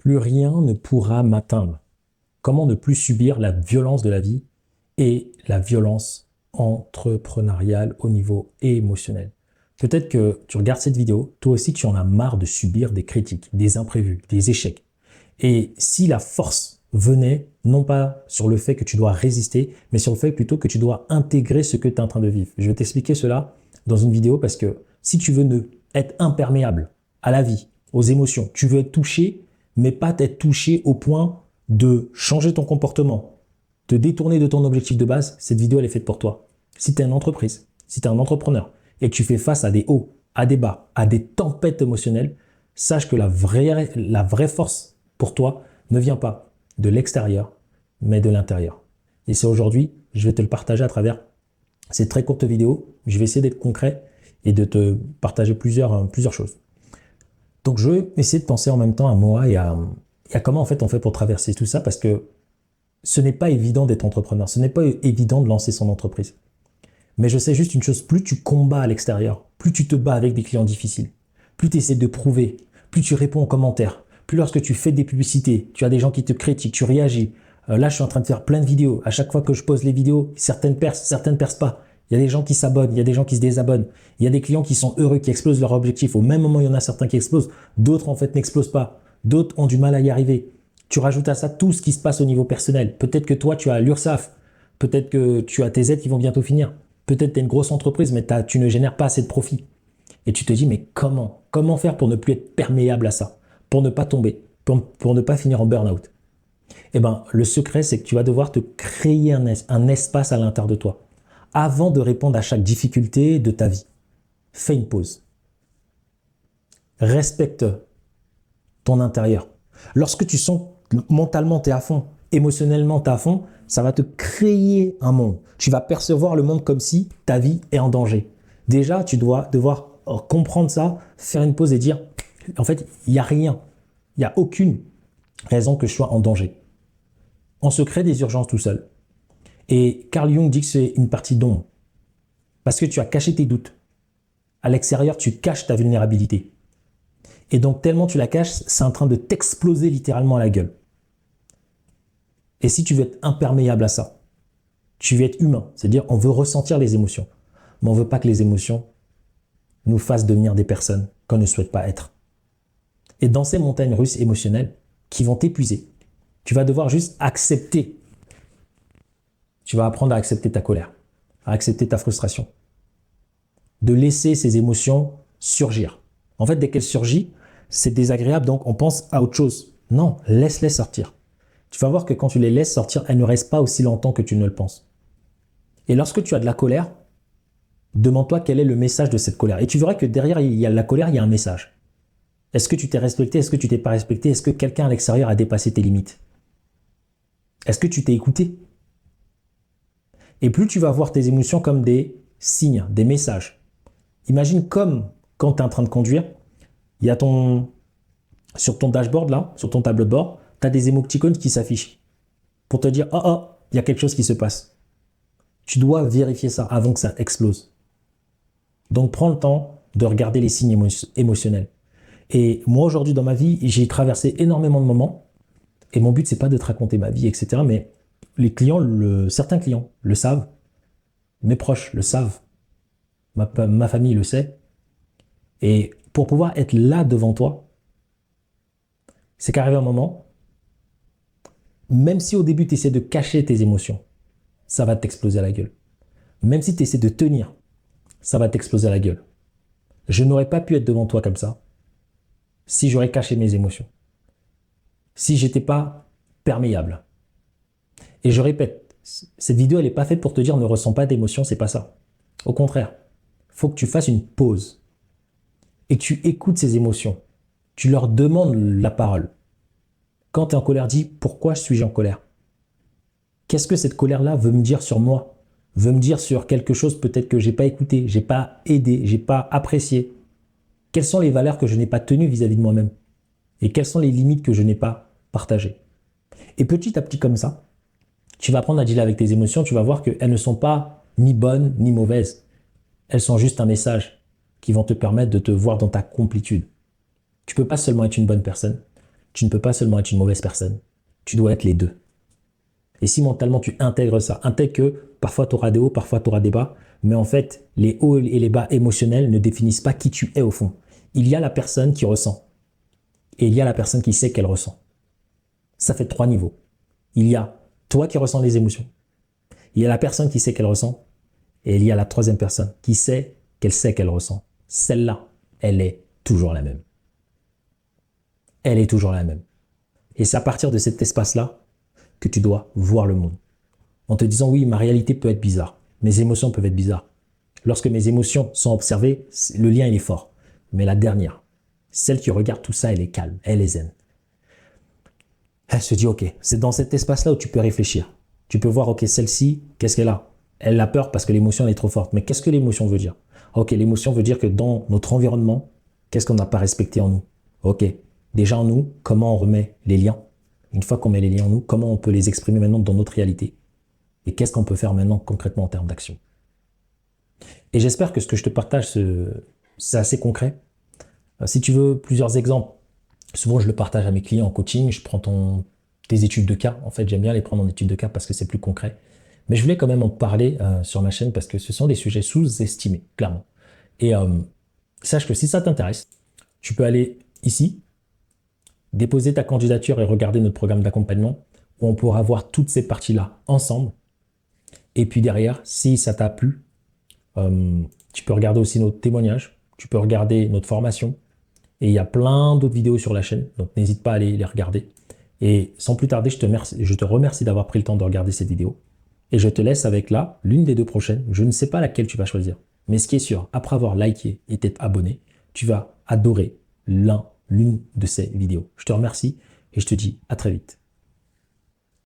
Plus rien ne pourra m'atteindre. Comment ne plus subir la violence de la vie et la violence entrepreneuriale au niveau émotionnel. Peut-être que tu regardes cette vidéo, toi aussi tu en as marre de subir des critiques, des imprévus, des échecs. Et si la force venait, non pas sur le fait que tu dois résister, mais sur le fait plutôt que tu dois intégrer ce que tu es en train de vivre. Je vais t'expliquer cela dans une vidéo parce que si tu veux ne être imperméable à la vie, aux émotions, tu veux être touché, mais pas être touché au point de changer ton comportement, te détourner de ton objectif de base, cette vidéo elle est faite pour toi. Si tu es une entreprise, si tu es un entrepreneur et que tu fais face à des hauts, à des bas, à des tempêtes émotionnelles, sache que la vraie force pour toi ne vient pas de l'extérieur, mais de l'intérieur. Et c'est aujourd'hui, je vais te le partager à travers ces très courtes vidéos. Je vais essayer d'être concret et de te partager plusieurs choses. Donc je vais essayer de penser en même temps à moi et à comment en fait on fait pour traverser tout ça, parce que ce n'est pas évident d'être entrepreneur, ce n'est pas évident de lancer son entreprise. Mais je sais juste une chose, plus tu combats à l'extérieur, plus tu te bats avec des clients difficiles, plus tu essaies de prouver, plus tu réponds aux commentaires, plus lorsque tu fais des publicités, tu as des gens qui te critiquent, tu réagis. Là, je suis en train de faire plein de vidéos. À chaque fois que je pose les vidéos, certaines percent pas. Il y a des gens qui s'abonnent, il y a des gens qui se désabonnent. Il y a des clients qui sont heureux, qui explosent leur objectif. Au même moment, il y en a certains qui explosent, d'autres en fait n'explosent pas. D'autres ont du mal à y arriver. Tu rajoutes à ça tout ce qui se passe au niveau personnel. Peut-être que toi, tu as l'URSSAF. Peut-être que tu as tes aides qui vont bientôt finir. Peut-être que tu es une grosse entreprise, mais tu ne génères pas assez de profit. Et tu te dis, mais comment faire pour ne plus être perméable à ça? Pour ne pas tomber, pour ne pas finir en burn-out? Eh bien, le secret, c'est que tu vas devoir te créer un espace à l'intérieur de toi. Avant de répondre à chaque difficulté de ta vie, fais une pause. Respecte ton intérieur. Lorsque tu sens que mentalement tu es à fond, émotionnellement tu es à fond, ça va te créer un monde. Tu vas percevoir le monde comme si ta vie est en danger. Déjà, tu dois devoir comprendre ça, faire une pause et dire, en fait, il n'y a rien, il n'y a aucune raison que je sois en danger. On se crée des urgences tout seul. Et Carl Jung dit que c'est une partie d'ombre. Parce que tu as caché tes doutes. À l'extérieur, tu caches ta vulnérabilité. Et donc, tellement tu la caches, c'est en train de t'exploser littéralement à la gueule. Et si tu veux être imperméable à ça, tu veux être humain, c'est-à-dire on veut ressentir les émotions, mais on ne veut pas que les émotions nous fassent devenir des personnes qu'on ne souhaite pas être. Et dans ces montagnes russes émotionnelles qui vont t'épuiser, tu vas devoir juste accepter. Tu vas apprendre à accepter ta colère, à accepter ta frustration, de laisser ces émotions surgir. En fait, dès qu'elles surgissent, c'est désagréable, donc on pense à autre chose. Non, laisse-les sortir. Tu vas voir que quand tu les laisses sortir, elles ne restent pas aussi longtemps que tu ne le penses. Et lorsque tu as de la colère, demande-toi quel est le message de cette colère. Et tu verras que derrière il y a la colère, il y a un message. Est-ce que tu t'es respecté? Est-ce que tu t'es pas respecté? Est-ce que quelqu'un à l'extérieur a dépassé tes limites? Est-ce que tu t'es écouté? Et plus tu vas voir tes émotions comme des signes, des messages. Imagine comme quand tu es en train de conduire, il y a sur ton dashboard là, sur ton tableau de bord, tu as des émoticônes qui s'affichent pour te dire, il y a quelque chose qui se passe. Tu dois vérifier ça avant que ça explose. Donc prends le temps de regarder les signes émotionnels. Et moi aujourd'hui dans ma vie, j'ai traversé énormément de moments et mon but c'est pas de te raconter ma vie, etc. Mais les clients, certains clients le savent, mes proches le savent, ma famille le sait. Et pour pouvoir être là devant toi, c'est qu'arrivé un moment, même si au début tu essaies de cacher tes émotions, ça va t'exploser à la gueule. Même si tu essaies de tenir, ça va t'exploser à la gueule. Je n'aurais pas pu être devant toi comme ça si j'aurais caché mes émotions. Si j'étais pas perméable. Et je répète, cette vidéo elle n'est pas faite pour te dire ne ressens pas d'émotions, c'est pas ça. Au contraire, il faut que tu fasses une pause et que tu écoutes ces émotions. Tu leur demandes la parole. Quand tu es en colère, dis pourquoi suis-je en colère? Qu'est-ce que cette colère-là veut me dire sur moi? Veut me dire sur quelque chose peut-être que j'ai pas écouté, j'ai pas aidé, j'ai pas apprécié. Quelles sont les valeurs que je n'ai pas tenues vis-à-vis de moi-même? Et quelles sont les limites que je n'ai pas partagées? Et petit à petit comme ça, tu vas apprendre à dealer avec tes émotions, tu vas voir qu'elles ne sont pas ni bonnes ni mauvaises. Elles sont juste un message qui vont te permettre de te voir dans ta complétude. Tu peux pas seulement être une bonne personne, tu ne peux pas seulement être une mauvaise personne, tu dois être les deux. Et si mentalement tu intègres ça, intègre que parfois tu auras des hauts, parfois tu auras des bas, mais en fait, les hauts et les bas émotionnels ne définissent pas qui tu es au fond. Il y a la personne qui ressent et il y a la personne qui sait qu'elle ressent. Ça fait 3 niveaux. Il y a toi qui ressens les émotions, il y a la personne qui sait qu'elle ressent et il y a la troisième personne qui sait qu'elle ressent. Celle-là, elle est toujours la même. Elle est toujours la même. Et c'est à partir de cet espace-là que tu dois voir le monde. En te disant, oui, ma réalité peut être bizarre. Mes émotions peuvent être bizarres. Lorsque mes émotions sont observées, le lien, il est fort. Mais la dernière, celle qui regarde tout ça, elle est calme, elle est zen. Elle se dit, ok, c'est dans cet espace-là où tu peux réfléchir. Tu peux voir, ok, celle-ci, qu'est-ce qu'elle a? Elle a peur parce que l'émotion, elle est trop forte. Mais qu'est-ce que l'émotion veut dire? Ok, l'émotion veut dire que dans notre environnement, qu'est-ce qu'on n'a pas respecté en nous? Ok, déjà en nous, comment on remet les liens? Une fois qu'on met les liens en nous, comment on peut les exprimer maintenant dans notre réalité? Et qu'est-ce qu'on peut faire maintenant concrètement en termes d'action? Et j'espère que ce que je te partage, c'est assez concret. Si tu veux plusieurs exemples, souvent je le partage à mes clients en coaching, je prends tes études de cas. En fait, j'aime bien les prendre en études de cas parce que c'est plus concret. Mais je voulais quand même en parler sur ma chaîne parce que ce sont des sujets sous-estimés, clairement. Et sache que si ça t'intéresse, tu peux aller ici, déposer ta candidature et regarder notre programme d'accompagnement où on pourra voir toutes ces parties-là ensemble. Et puis derrière, si ça t'a plu, tu peux regarder aussi nos témoignages, tu peux regarder notre formation et il y a plein d'autres vidéos sur la chaîne, donc n'hésite pas à aller les regarder. Et sans plus tarder, je te remercie d'avoir pris le temps de regarder cette vidéo et je te laisse avec là, l'une des deux prochaines. Je ne sais pas laquelle tu vas choisir, mais ce qui est sûr, après avoir liké et t'être abonné, tu vas adorer l'une de ces vidéos. Je te remercie et je te dis à très vite.